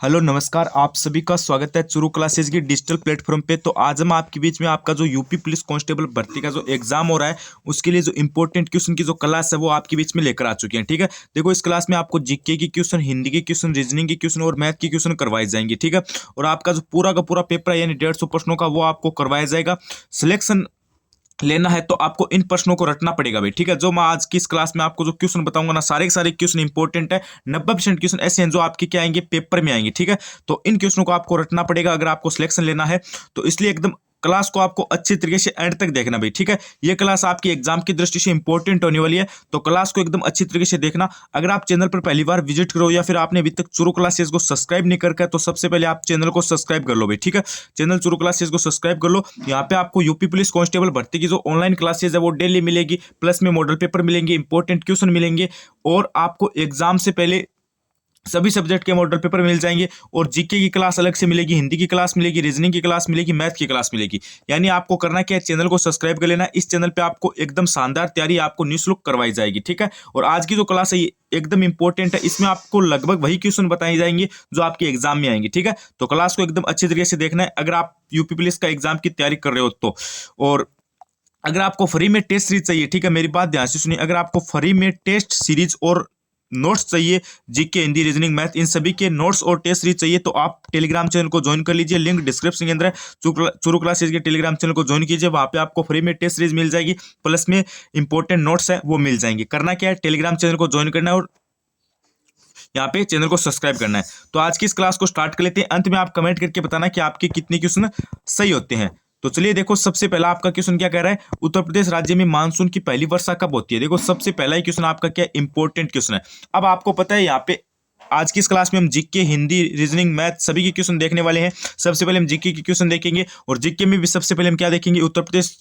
Hello नमस्कार, आप सभी का स्वागत है चुरू क्लासेस की डिजिटल प्लेटफॉर्म पे। तो आज हम आपके बीच में आपका जो यूपी पुलिस कांस्टेबल भर्ती का जो एग्जाम हो रहा है उसके लिए जो इंपॉर्टेंट क्वेश्चन की जो क्लास है वो आपके बीच में लेकर आ चुके हैं। ठीक है, देखो इस क्लास में आपको जीके की क्वेश्चन, हिंदी की क्वेश्चन, रीजनिंग की क्वेश्चन और मैथ की क्वेश्चन करवाई जाएंगी। ठीक है, और आपका जो पूरा का पूरा पेपर है यानी 150 प्रश्नों का वो आपको करवाया जाएगा। सिलेक्शन लेना है तो आपको इन प्रश्नों को रटना पड़ेगा भाई। ठीक है, जो मैं आज की इस क्लास में आपको जो क्वेश्चन बताऊंगा ना, सारे के सारे क्वेश्चन इंपॉर्टेंट है। 90% क्वेश्चन ऐसे हैं जो आपके क्या आएंगे, पेपर में आएंगे। ठीक है, तो इन क्वेश्चनों को आपको रटना पड़ेगा अगर आपको सिलेक्शन लेना है तो। इसलिए एकदम क्लास को आपको अच्छी तरीके से एंड तक देखना भाई। ठीक है, ये क्लास आपकी एग्जाम की दृष्टि से इंपॉर्टेंट होने वाली है, तो क्लास को एकदम अच्छी तरीके से देखना। अगर आप चैनल पर पहली बार विजिट करो या फिर आपने अभी तक चुरू क्लासेस को सब्सक्राइब नहीं करके तो सबसे पहले आप चैनल को सब्सक्राइब कर लो भाई। ठीक है, चैनल चुरू क्लासेस को सब्सक्राइब कर लो। यहाँ पे आपको यूपी पुलिस कांस्टेबल भर्ती की जो ऑनलाइन क्लासेस है वो डेली मिलेगी, प्लस में मॉडल पेपर मिलेंगे, इंपॉर्टेंट क्वेश्चन मिलेंगे और आपको एग्जाम से पहले सभी सब्जेक्ट के मॉडल पेपर मिल जाएंगे। और जीके की क्लास अलग से मिलेगी, हिंदी की क्लास मिलेगी, रीजनिंग की क्लास मिलेगी, मैथ की क्लास मिलेगी। यानी आपको करना क्या है, चैनल को सब्सक्राइब कर लेना। इस चैनल पे आपको एकदम शानदार तैयारी आपको निःशुल्क करवाई जाएगी। ठीक है, और आज की जो क्लास है ये एकदम इंपॉर्टेंट है, इसमें आपको लगभग वही क्वेश्चन बताए जाएंगे जो आपके एग्जाम में आएंगे। ठीक है, तो क्लास को एकदम अच्छी तरीके से देखना है अगर आप यूपी पुलिस का एग्जाम की तैयारी कर रहे हो तो। और अगर आपको फ्री में टेस्ट सीरीज चाहिए, ठीक है, मेरी बात ध्यान से सुनिए, अगर आपको फ्री में टेस्ट सीरीज और नोट्स चाहिए, जीके, हिंदी, रीजनिंग, मैथ, इन सभी के नोट्स और टेस्ट सीरीज चाहिए तो आप टेलीग्राम चैनल को ज्वाइन कर लीजिए। लिंक डिस्क्रिप्शन के अंदर है। चुरू क्लासेस के टेलीग्राम चैनल को ज्वाइन कीजिए, वहां पे आपको फ्री में टेस्ट सीरीज मिल जाएगी, प्लस में इंपॉर्टेंट नोट्स है वो मिल जाएंगे। करना क्या है, टेलीग्राम चैनल को ज्वाइन करना है और यहाँ पे चैनल को सब्सक्राइब करना है। तो आज की इस क्लास को स्टार्ट कर लेते हैं। अंत में आप कमेंट करके बताना कि आपके कितने क्वेश्चन सही होते हैं। तो चलिए देखो, सबसे पहला आपका क्वेश्चन क्या कह रहा है, उत्तर प्रदेश राज्य में मानसून की पहली वर्षा कब होती है। देखो सबसे पहला ही क्वेश्चन आपका क्या इंपॉर्टेंट क्वेश्चन है। अब आपको पता है यहाँ पे आज की इस क्लास में हम जीके, हिंदी, रीजनिंग, मैथ सभी के क्वेश्चन देखने वाले हैं। सबसे पहले हम जीके के क्वेश्चन देखेंगे और जीके में भी सबसे पहले हम क्या देखेंगे, उत्तर प्रदेश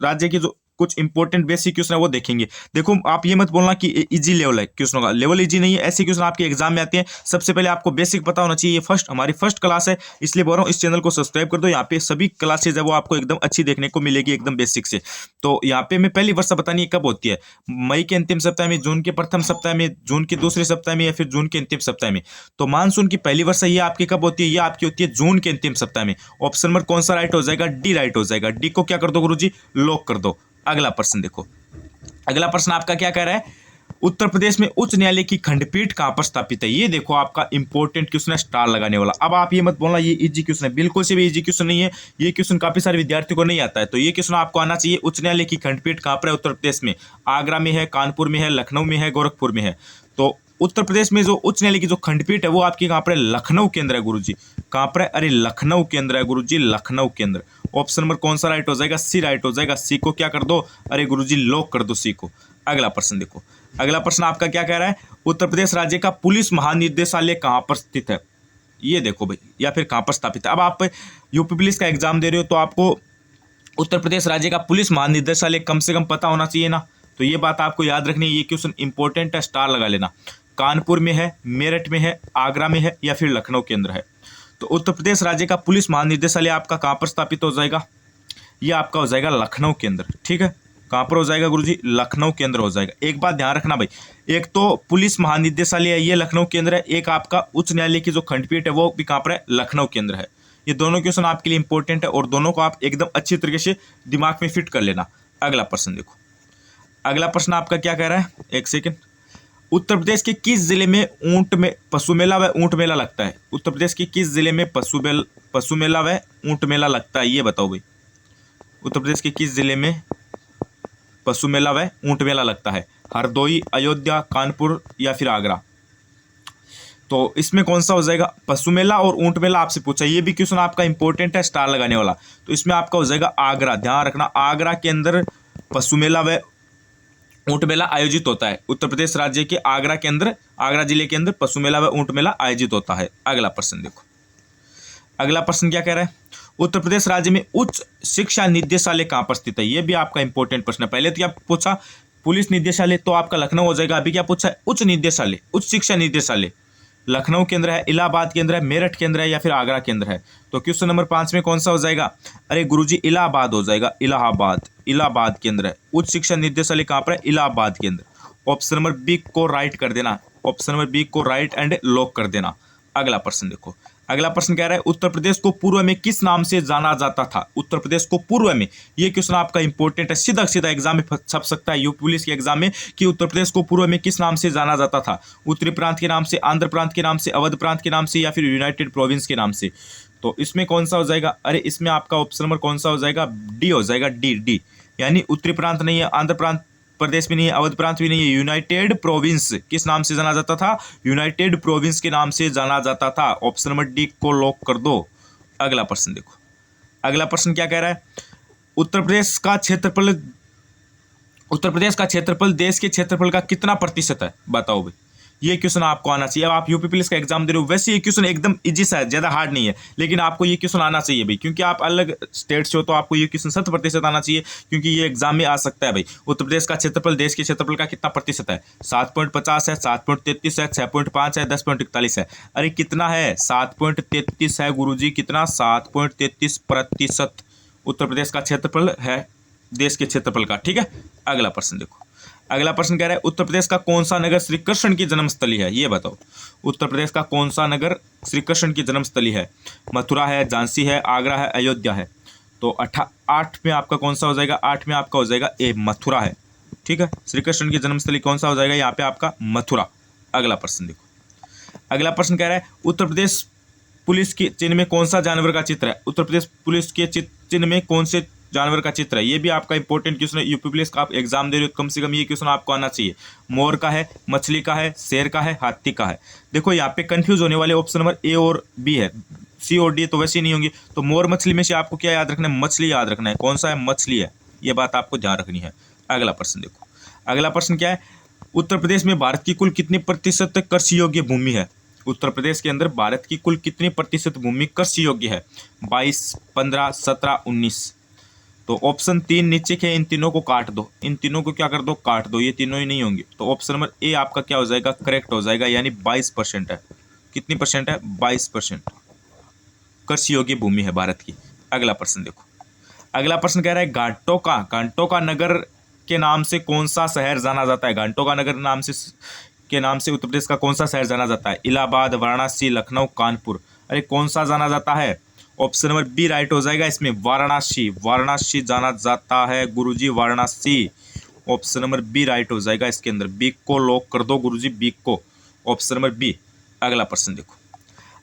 राज्य के जो कुछ इंपॉर्टेंट बेसिक क्वेश्चन है वो देखेंगे। देखो आप ये मत बोलना कि इजी लेवल है, क्वेश्चनों का लेवल इजी नहीं है। ऐसे क्वेश्चन आपके एग्जाम में आते हैं, सबसे पहले आपको बेसिक पता होना चाहिए। ये हमारी फर्स्ट क्लास है, इसलिए बोल रहा हूँ इस चैनल को सब्सक्राइब कर दो। यहाँ पे सभी क्लासेज है वो आपको एकदम अच्छी देखने को मिलेगी, एकदम बेसिक से। तो यहाँ पे मैं पहली वर्षा बतानी है कब होती है, मई के अंतिम सप्ताह में, जून के प्रथम सप्ताह में, जून के दूसरे सप्ताह में या फिर जून के अंतिम सप्ताह में। तो मानसून की पहली वर्षा ये आपकी कब होती है, ये आपकी होती है जून के अंतिम सप्ताह में। ऑप्शन नंबर कौन सा राइट हो जाएगा, डी राइट हो जाएगा। डी को क्या कर दो गुरुजी, लॉक कर दो। अगला प्रश्न देखो, अगला प्रश्न आपका क्या कह रहा है, उत्तर प्रदेश में उच्च न्यायालय की खंडपीठ कहां पर स्थापित है। ये देखो आपका इंपॉर्टेंट क्वेश्चन है, स्टार लगाने वाला। अब आप ये मत बोलना ये इजी क्वेश्चन है, बिल्कुल से भी इजी क्वेश्चन नहीं है। ये क्वेश्चन काफी सारे विद्यार्थियों को नहीं आता है, तो ये क्वेश्चन आपको आना चाहिए। उच्च न्यायालय की खंडपीठ कहां पर है उत्तर प्रदेश में, आगरा में है, कानपुर में है, लखनऊ में है, गोरखपुर में है। तो उत्तर प्रदेश में जो उच्च न्यायालय की जो खंडपीठ है वो आपकी कहां पर है, लखनऊ के अंदर है गुरुजी। कहां पर है, अरे लखनऊ के अंदर है गुरुजी, लखनऊ के अंदर। ऑप्शन नंबर कौन सा राइट हो जाएगा, सी राइट हो जाएगा। सी को क्या कर दो, अरे गुरुजी लॉक कर दो सी को। अगला प्रश्न देखो, अगला प्रश्न आपका क्या कह रहा है, उत्तर प्रदेश राज्य का पुलिस महानिदेशालय कहां पर स्थित है। ये देखो भाई, या फिर कहां पर स्थापित है। अब आप यूपी पुलिस का एग्जाम दे रहे हो तो आपको उत्तर प्रदेश राज्य का पुलिस महानिदेशालय कम से कम पता होना चाहिए ना, तो ये बात आपको याद रखनी है। ये क्वेश्चन इंपॉर्टेंट है, स्टार लगा लेना। कानपुर में है, मेरठ में है, आगरा में है या फिर लखनऊ के अंदर है। तो उत्तर प्रदेश राज्य का पुलिस महानिदेशालय आपका कहां पर स्थापित हो जाएगा, ये आपका हो जाएगा लखनऊ के अंदर। ठीक है, कहां पर हो जाएगा गुरुजी, लखनऊ के अंदर हो जाएगा। एक बात ध्यान रखना भाई, एक तो पुलिस महानिदेशालय है ये लखनऊ के अंदर है, एक आपका उच्च न्यायालय की जो खंडपीठ है वो भी कहां पर है, लखनऊ के अंदर है। ये दोनों क्वेश्चन आपके लिए इंपॉर्टेंट है और दोनों को आप एकदम अच्छी तरीके से दिमाग में फिट कर लेना। अगला प्रश्न देखो, अगला प्रश्न आपका क्या कह रहा है, एक सेकेंड। उत्तर प्रदेश के किस जिले में ऊंट में पशु मेला व ऊंट मेला लगता है। उत्तर प्रदेश के किस जिले में पशु मेला व ऊंट मेला लगता है, ये बताओ भाई। उत्तर प्रदेश के किस जिले में पशु मेला व ऊंट मेला लगता है, हरदोई, अयोध्या, कानपुर या फिर आगरा। तो इसमें कौन सा हो जाएगा, पशु मेला और ऊंट मेला आपसे पूछा, ये भी क्वेश्चन आपका इंपॉर्टेंट है, स्टार लगाने वाला। तो इसमें आपका हो जाएगा आगरा। ध्यान रखना, आगरा के अंदर पशु मेला व ऊंट मेला आयोजित होता है। उत्तर प्रदेश राज्य के आगरा के अंदर, आगरा जिले के अंदर पशु मेला व ऊंट मेला आयोजित होता है। अगला प्रश्न देखो, अगला प्रश्न क्या कह रहा है, उत्तर प्रदेश राज्य में उच्च शिक्षा निदेशालय कहां पर स्थित है। यह भी आपका इंपॉर्टेंट प्रश्न है। पहले तो क्या पूछा, पुलिस निदेशालय, तो आपका लखनऊ हो जाएगा। अभी क्या पूछा है, उच्च निदेशालय, उच्च शिक्षा निदेशालय लखनऊ के अंदर है, इलाहाबाद के अंदर है, मेरठ के अंदर है या फिर आगरा के अंदर है। तो क्वेश्चन नंबर 5 में कौन सा हो जाएगा, अरे गुरुजी इलाहाबाद हो जाएगा, इलाहाबाद, इलाहाबाद के अंदर है। उच्च शिक्षा निदेशालय कहां पर है, इलाहाबाद के अंदर। ऑप्शन नंबर बी को राइट कर देना, ऑप्शन नंबर बी को राइट एंड लॉक कर देना। अगला प्रश्न देखो, अगला प्रश्न कह रहा है उत्तर प्रदेश को पूर्व में किस नाम से जाना जाता था। उत्तर प्रदेश को पूर्व में, ये क्वेश्चन आपका इंपॉर्टेंट है, सीधा सीधा एग्जाम में छप सकता है यूपी पुलिस के एग्जाम में कि उत्तर प्रदेश को पूर्व में किस नाम से जाना जाता था। उत्तरी प्रांत के नाम से, आंध्र प्रांत के नाम से, अवध प्रांत के नाम से, या फिर यूनाइटेड प्रोविंस के नाम से। तो इसमें कौन सा हो जाएगा, अरे इसमें आपका ऑप्शन नंबर कौन सा हो जाएगा, डी हो जाएगा, डी डी, यानी उत्तरी प्रांत नहीं है, आंध्र प्रांत प्रदेश भी नहीं है, अवध प्रांत भी नहीं है, यूनाइटेड प्रोविंस किस नाम से जाना जाता था, यूनाइटेड प्रोविंस के नाम से जाना जाता था। ऑप्शन नंबर डी को लॉक कर दो। अगला प्रश्न देखो, अगला प्रश्न क्या कह रहा है, उत्तर प्रदेश का क्षेत्रफल देश के क्षेत्रफल का कितना प्रतिशत है, बताओ भाई। ये क्वेश्चन आपको आना चाहिए। अब आप यूपी पुलिस का एग्जाम दे रहे हो, वैसे ये क्वेश्चन एकदम इजी सा है, ज्यादा हार्ड नहीं है, लेकिन आपको ये क्वेश्चन आना चाहिए भाई, क्योंकि आप अलग स्टेट से हो तो आपको ये क्वेश्चन 100% आना चाहिए, क्योंकि ये एग्जाम में आ सकता है भाई। उत्तर प्रदेश का क्षेत्रफल देश के क्षेत्रफल का कितना प्रतिशत है, 7.50 है, 7.33 है, 6.5 है, 10.41 है। अरे कितना है, 7.33 है गुरुजी, कितना, 7.33% उत्तर प्रदेश का क्षेत्रफल है देश के क्षेत्रफल का। ठीक है, अगला प्रश्न देखो, अगला प्रश्न कह रहा है उत्तर प्रदेश का कौन सा नगर श्री कृष्ण की जन्मस्थली है, ये बताओ। उत्तर प्रदेश का कौन सा नगर श्री कृष्ण की जन्मस्थली है, मथुरा है, झांसी है, आगरा है, अयोध्या है। तो 8 में आपका कौन सा हो जाएगा, 8 में आपका हो जाएगा ए, मथुरा है। ठीक है, श्री कृष्ण की जन्मस्थली कौन सा हो जाएगा यहाँ पे आपका, मथुरा। अगला प्रश्न देखो, अगला प्रश्न कह रहा है उत्तर प्रदेश पुलिस के चिन्ह में कौन सा जानवर का चित्र है। उत्तर प्रदेश पुलिस के चिन्ह में कौन से जानवर का चित्र है, ये भी आपका इंपॉर्टेंट क्वेश्चन है। यूपी पुलिस का आप एग्जाम दे रहे हो, कम से कम ये क्वेश्चन आपको आना चाहिए। मोर का है, मछली का है, शेर का है, हाथी का है। देखो यहाँ पे कंफ्यूज होने वाले ऑप्शन नंबर ए और बी है, सी और डी तो वैसे ही नहीं होंगी। तो मोर मछली में से आपको क्या याद रखना है, मछली याद रखना है, कौन सा है, मछली है, ये बात आपको ध्यान रखनी है। अगला प्रश्न देखो, अगला प्रश्न क्या है, उत्तर प्रदेश में भारत की कुल कितनी प्रतिशत कृषि योग्य भूमि है। उत्तर प्रदेश के अंदर भारत की कुल कितनी प्रतिशत भूमि कृषि योग्य है, 22, 15, 17, 19। तो ऑप्शन 3 नीचे के, इन तीनों को काट दो, इन तीनों को क्या कर दो, काट दो, ये तीनों ही नहीं होंगे। तो ऑप्शन नंबर ए आपका क्या हो जाएगा, करेक्ट हो जाएगा, यानी 22% है। कितनी परसेंट है, 22% कृषि योग्य भूमि है भारत की। अगला प्रश्न देखो, अगला प्रश्न कह रहा है घाटों का नगर के नाम से कौन सा शहर जाना जाता है। घाटों का नगर के नाम से उत्तर प्रदेश का कौन सा शहर जाना जाता है, इलाहाबाद, वाराणसी, लखनऊ, कानपुर। अरे कौन सा जाना जाता है, ऑप्शन नंबर बी राइट हो जाएगा इसमें, वाराणसी। वाराणसी जाना जाता है गुरुजी, Varanasi. Option number B right हो जाएगा इसके अंदर, बी को लॉक कर दो गुरुजी, बी को, ऑप्शन नंबर बी। अगला प्रश्न देखो,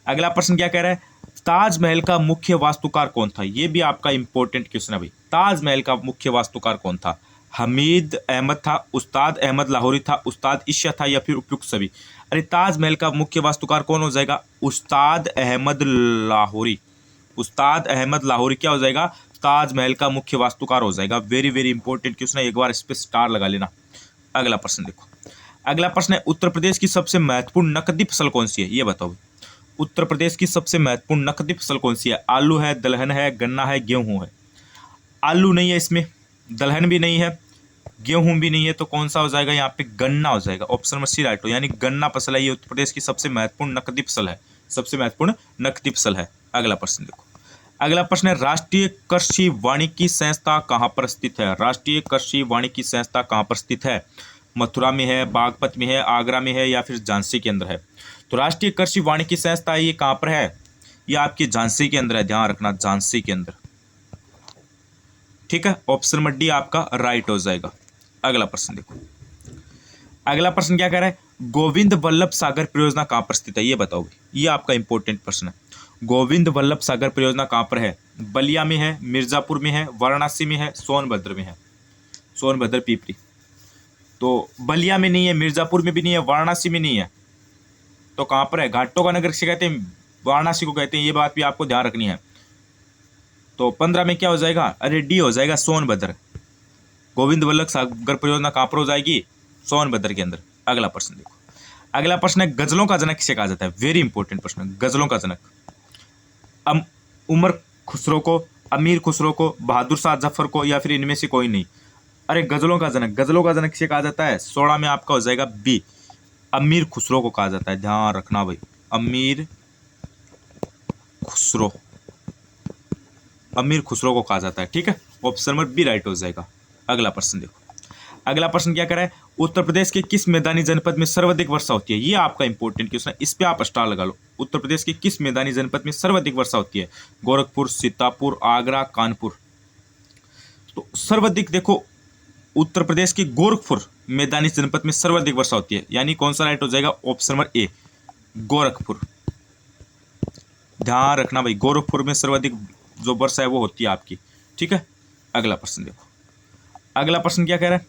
अगला प्रश्न क्या कह रहा है, ताजमहल का मुख्य वास्तुकार कौन था। ये भी आपका इंपॉर्टेंट क्वेश्चन है भाई, ताजमहल का मुख्य वास्तुकार कौन था। हमीद अहमद था, उस्ताद अहमद लाहौरी था, उस्ताद इश्या था, या फिर उपयुक्त सभी। अरे ताजमहल का मुख्य वास्तुकार कौन हो जाएगा, उस्ताद अहमद लाहौरी। उस्ताद अहमद लाहौरी क्या हो जाएगा, ताजमहल का मुख्य वास्तुकार हो जाएगा। वेरी वेरी इंपॉर्टेंट क्वेश्चन है, एक बार इस पर स्टार लगा लेना। अगला प्रश्न देखो, अगला प्रश्न है उत्तर प्रदेश की सबसे महत्वपूर्ण नकदी फसल कौन सी है, ये बताओ। उत्तर प्रदेश की सबसे महत्वपूर्ण नकदी फसल कौन सी है, आलू है, दलहन है, गन्ना है, गेहूं है। आलू नहीं है इसमें, दलहन भी नहीं है, गेहूं भी नहीं है, तो कौन सा हो जाएगा यहाँ पे, गन्ना हो जाएगा। ऑप्शन नंबर सी राइट हो, यानी गन्ना फसल है, ये उत्तर प्रदेश की सबसे महत्वपूर्ण नकदी फसल है, सबसे महत्वपूर्ण नकदी फसल है। अगला प्रश्न देखो, अगला प्रश्न है राष्ट्रीय कृषि वानिकी संस्था कहाँ पर स्थित है। राष्ट्रीय कृषि वानिकी संस्था कहाँ पर स्थित है, मथुरा में है, बागपत में है, आगरा में है, या फिर झांसी के अंदर है। तो राष्ट्रीय कृषि वानिकी संस्था ये कहाँ पर है, ये आपकी झांसी के अंदर है, ध्यान रखना, झांसी के अंदर। ठीक है, ऑप्शन नंबर डी आपका राइट हो जाएगा। अगला प्रश्न देखो, अगला प्रश्न क्या कह रहा है, गोविंद वल्लभ सागर परियोजना कहाँ पर स्थित है, ये बताओ। ये आपका इंपॉर्टेंट प्रश्न है, गोविंद वल्लभ सागर परियोजना कहाँ पर है, बलिया में है, मिर्जापुर में है, वाराणसी में है, सोनभद्र में है। सोनभद्र पीपरी, तो बलिया में नहीं है, मिर्जापुर में भी नहीं है, वाराणसी में नहीं है, तो कहाँ पर है, घाटों का नगर से कहते हैं, वाराणसी को कहते हैं, ये बात भी आपको ध्यान रखनी है। तो 15 में क्या हो जाएगा, अरे डी हो जाएगा, सोनभद्र। गोविंद वल्लभ सागर परियोजना कहाँ पर हो जाएगी, सोनभद्र के अंदर। अगला प्रश्न देखो, अगला प्रश्न है गजलों का जनक किसे कहा जाता है। वेरी इंपॉर्टेंट प्रश्न, गजलों का जनक, उमर खुसरो को, अमीर खुसरो को, बहादुर शाह जफर को, या फिर इनमें से कोई नहीं। अरे गजलों का जनक किसे कहा जाता है, 16 में आपका हो जाएगा बी, अमीर खुसरो को कहा जाता है। ध्यान रखना भाई, अमीर खुसरो, अमीर खुसरो को कहा जाता है। ठीक है, ऑप्शन नंबर बी राइट हो जाएगा। अगला प्रश्न देखो, अगला प्रश्न क्या करा है, उत्तर प्रदेश के किस मैदानी जनपद में सर्वाधिक वर्षा होती है? ये आपका इंपॉर्टेंट क्वेश्चन है, इस पे आप स्टार लगा लो। उत्तर प्रदेश के किस मैदानी जनपद में सर्वाधिक वर्षा होती है? गोरखपुर, सीतापुर, आगरा, कानपुर। तो सर्वाधिक देखो उत्तर प्रदेश के गोरखपुर मैदानी जनपद में सर्वाधिक वर्षा होती है, यानी कौन सा राइट हो जाएगा? Option number A, Gorakhpur. ध्यान रखना भाई, गोरखपुर में सर्वाधिक जो वर्षा है वो होती है आपकी, ठीक है। अगला प्रश्न देखो, अगला प्रश्न क्या कह रहा है,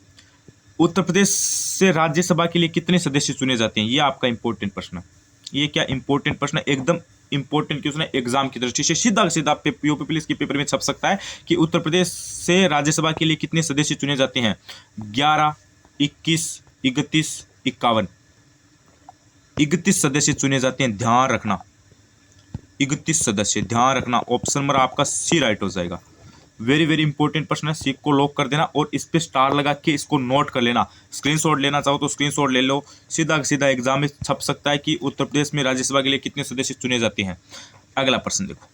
उत्तर प्रदेश से राज्यसभा के लिए कितने सदस्य चुने जाते हैं? ये आपका इंपॉर्टेंट प्रश्न है। ये क्या इंपॉर्टेंट प्रश्न है, एकदम इंपॉर्टेंट क्वेश्चन है, एग्जाम की दृष्टि से सीधा सीधा यूपी पुलिस के पेपर में छप सकता है कि उत्तर प्रदेश से राज्यसभा के लिए कितने सदस्य चुने जाते हैं? 11, 21, 31, 51। 31 सदस्य चुने जाते हैं, ध्यान रखना, 31 सदस्य, ध्यान रखना। ऑप्शन नंबर आपका सी राइट हो जाएगा। वेरी वेरी इंपॉर्टेंट प्रश्न है, सी को लॉक कर देना और इस पे स्टार लगा के इसको नोट कर लेना। स्क्रीनशॉट लेना चाहो तो स्क्रीनशॉट ले लो, सीधा सीधा एग्जाम में छप सकता है कि उत्तर प्रदेश में राज्यसभा के लिए कितने सदस्य चुने जाते हैं। अगला प्रश्न देखो,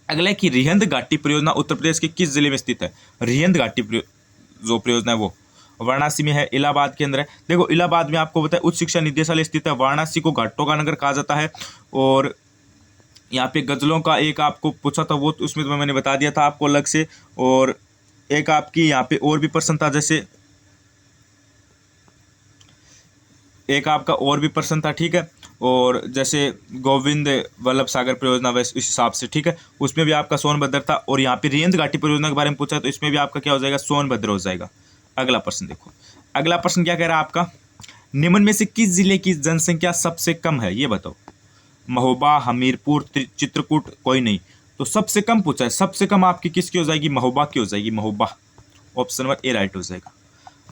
अगला है कि रिहंद घाटी परियोजना उत्तर प्रदेश के किस जिले में स्थित है? रिहंद घाटी जो परियोजना है वो वाराणसी में है, इलाहाबाद के अंदर है। देखो इलाहाबाद में आपको पता है उच्च शिक्षा निदेशालय स्थित है, वाराणसी को घाटों का नगर कहा जाता है। और यहाँ पे गजलों का एक आपको पूछा था, वो उसमें तो मैंने बता दिया था आपको अलग से। और एक आपकी यहाँ पे और भी प्रश्न था, जैसे एक आपका और भी प्रश्न था, ठीक है। और जैसे गोविंद वल्लभ सागर परियोजना वैसे इस हिसाब से, ठीक है, उसमें भी आपका सोनभद्र था। और यहाँ पे रिहंद घाटी परियोजना के बारे में पूछा तो इसमें भी आपका क्या हो जाएगा? सोनभद्र हो जाएगा। अगला प्रश्न देखो, अगला प्रश्न क्या कह रहा है आपका, निम्न में से किस जिले की जनसंख्या सबसे कम है? ये बताओ। महोबा, हमीरपुर, चित्रकूट, कोई नहीं। तो सबसे कम पूछा है, सबसे कम आपकी किसकी हो जाएगी? महोबा की हो जाएगी, Mahoba. Option number A right हो जाएगा।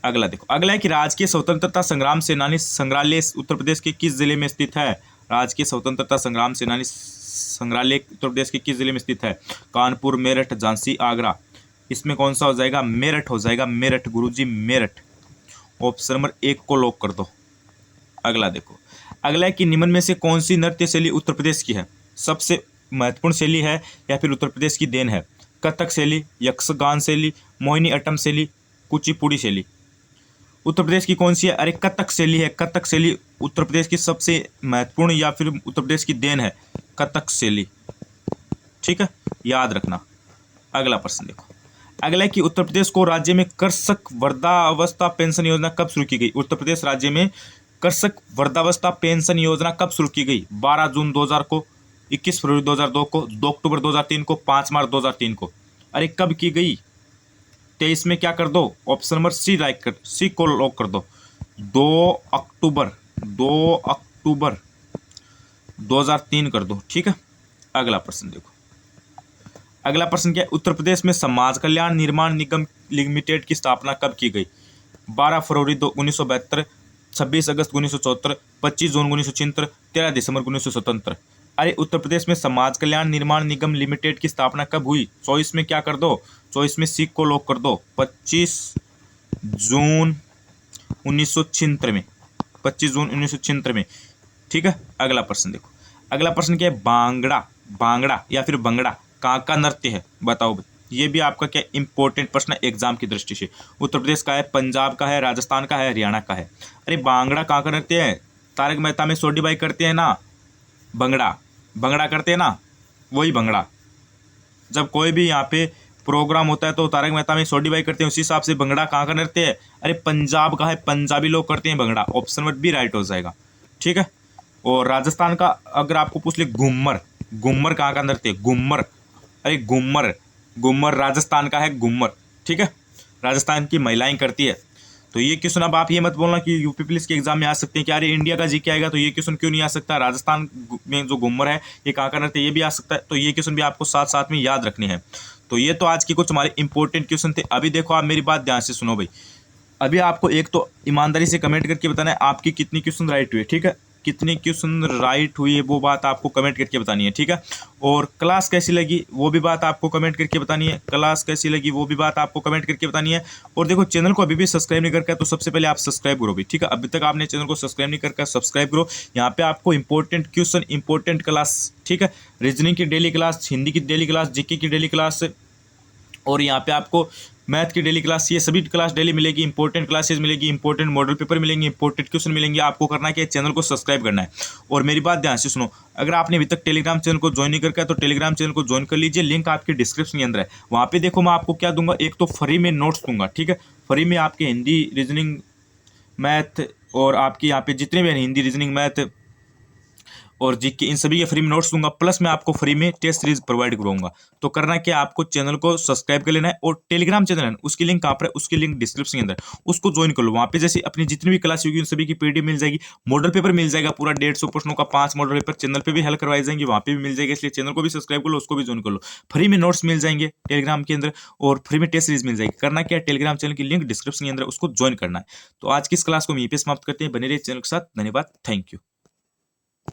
अगला देखो, अगला है कि राजकीय स्वतंत्रता संग्राम सेनानी संग्रहालय उत्तर प्रदेश के किस जिले में स्थित है? राजकीय स्वतंत्रता संग्राम सेनानी संग्रहालय उत्तर प्रदेश के किस जिले में स्थित है? कानपुर, मेरठ, झांसी, आगरा। इसमें कौन सा हो जाएगा? मेरठ हो जाएगा, मेरठ गुरुजी, मेरठ। ऑप्शन नंबर एक को लॉक कर दो। अगला देखो, अगला है कि निम्न में से कौन सी नृत्य शैली उत्तर प्रदेश की है? सबसे महत्वपूर्ण शैली है या फिर उत्तर प्रदेश की देन है? कथक शैली, यक्षगान शैली, मोहिनी अट्टम शैली, कुचिपुड़ी शैली। उत्तर प्रदेश की कौन सी है? अरे कथक शैली है, कथक शैली उत्तर प्रदेश की सबसे महत्वपूर्ण या फिर उत्तर प्रदेश की देन है, कथक शैली, ठीक है, याद रखना। अगला प्रश्न देखो, अगला है कि उत्तर प्रदेश को राज्य में कृषक वृद्धावस्था पेंशन योजना कब शुरू की गई? उत्तर प्रदेश राज्य में कृषक वृद्धावस्था पेंशन योजना कब शुरू की गई? 12 जून 2000 को, 21 फरवरी 2002 को, 2 अक्टूबर 2003 को, 5 मार्च 2003 को। अरे कब की गई? 23 में क्या कर दो? ऑप्शन नंबर सी लाइक कर, सी को लॉक कर दो। 2 अक्टूबर 2003 कर दो, ठीक है। अगला प्रश्न देखो, अगला प्रश्न क्या है, उत्तर प्रदेश में समाज कल्याण निर्माण निगम लिमिटेड की स्थापना कब की गई? 12 फरवरी 1972, 26 अगस्त 1974, 25 जून 1976, 13 दिसंबर 1977। अरे उत्तर प्रदेश में समाज कल्याण निर्माण निगम लिमिटेड की स्थापना कब हुई? 24 में क्या कर दो? 24 में सी को लॉक कर दो, 25 जून 1976 में, 25 जून 1976 में, ठीक है। अगला प्रश्न देखो, अगला प्रश्न क्या है, बांगड़ा, बांगड़ा या फिर बंगड़ा कहाँ का नृत्य है? बताओ भाई, ये भी आपका क्या इंपॉर्टेंट प्रश्न है एग्जाम की दृष्टि से। उत्तर प्रदेश का है, पंजाब का है, राजस्थान का है, हरियाणा का है। अरे बांगड़ा कहाँ का नृत्य है? तारक मेहता में सोडी बाई करते हैं ना, भंगड़ा, भंगड़ा करते हैं ना, वही भंगड़ा। जब कोई भी यहाँ पे प्रोग्राम होता है तो तारक मेहता में सोडी बाई करते हैं, उसी हिसाब से भंगड़ा कहाँ का नृत्य है? अरे पंजाब का है, पंजाबी लोग करते हैं bhangra. Option number B right हो जाएगा, ठीक है। और राजस्थान का अगर आपको पूछ ले, घूमर, घूमर कहाँ का नृत्य है? घूमर, अरे घूमर, घूमर राजस्थान का है, घूमर, ठीक है, राजस्थान की महिलाएं करती है। तो ये क्वेश्चन अब आप ये मत बोलना कि यूपी पुलिस के एग्जाम में आ सकते हैं कि अरे इंडिया का जीके आएगा तो ये क्वेश्चन क्यों नहीं आ सकता? राजस्थान में जो घूमर है ये कहाँ का नृत्य, ये भी आ सकता है। तो ये क्वेश्चन भी आपको साथ साथ में याद रखने हैं। तो ये तो आज के कुछ हमारे इंपॉर्टेंट क्वेश्चन थे। अभी देखो आप मेरी बात ध्यान से सुनो भाई, अभी आपको एक तो ईमानदारी से कमेंट करके बताना है आपकी कितनी क्वेश्चन राइट हुई, ठीक है, कितनी क्वेश्चन राइट हुई है वो बात आपको कमेंट करके बतानी है, ठीक है। और क्लास कैसी लगी वो भी बात आपको कमेंट करके बतानी है, क्लास कैसी लगी वो भी बात आपको कमेंट करके बतानी है। और देखो चैनल को अभी भी सब्सक्राइब नहीं करके तो सबसे पहले आप सब्सक्राइब करो भी, ठीक है। अभी तक आपने चैनल को सब्सक्राइब नहीं करके सब्सक्राइब करो। यहाँ पे आपको इंपॉर्टेंट क्वेश्चन, इंपॉर्टेंट क्लास, ठीक है, रीजनिंग की डेली क्लास, हिंदी की डेली क्लास, जीके की डेली क्लास, और यहाँ पे आपको मैथ की डेली क्लास, ये सभी क्लास डेली मिलेगी, इंपॉर्टेंट क्लासेज मिलेगी, इंपॉर्टेंट मॉडल पेपर मिलेंगे, इंपॉर्टेंट क्वेश्चन मिलेंगे। आपको करना क्या है, चैनल को सब्सक्राइब करना है। और मेरी बात ध्यान से सुनो, अगर आपने अभी तक टेलीग्राम चैनल को ज्वाइन नहीं करके तो टेलीग्राम चैनल को ज्वाइन कर लीजिए, लिंक आपके डिस्क्रिप्शन के अंदर है। वहाँ पे देखो मैं आपको क्या दूंगा, एक तो फ्री में नोट्स दूंगा, ठीक है। फ्री में आपके हिंदी, रीजनिंग, मैथ और आपकी यहाँ पे जितने भी हैं हिंदी, रीजनिंग, मैथ और जीके, इन सभी के फ्री में नोट्स दूंगा। प्लस मैं आपको फ्री में टेस्ट सीरीज प्रोवाइड करूंगा। तो करना क्या, आपको चैनल को सब्सक्राइब कर लेना है और टेलीग्राम चैनल है उसकी लिंक कहाँ पर है, उसकी लिंक डिस्क्रिप्शन के अंदर, उसको ज्वाइन कर लो। वहाँ पे जैसे अपनी जितनी भी क्लास होगी उन सभी की पीडीएफ मिल जाएगी, मॉडल पेपर मिल जाएगा पूरा 150 प्रश्नों का, 5 मॉडल पेपर चैनल पे भी हल करवाए जाएंगे, वहाँ पे भी मिल जाएगा। इसलिए चैनल को भी सब्सक्राइब कर लो, उसको भी ज्वाइन कर लो। फ्री में नोट्स मिल जाएंगे टेलीग्राम के अंदर और फ्री में टेस्ट सीरीज मिल जाएगी। करना क्या, टेलीग्राम चैनल की लिंक डिस्क्रिप्शन के अंदर, उसको ज्वाइन करना है। तो आज की इस क्लास को हम यहीं पे समाप्त करते हैं। बने रहिए चैनल के साथ। धन्यवाद, थैंक यू।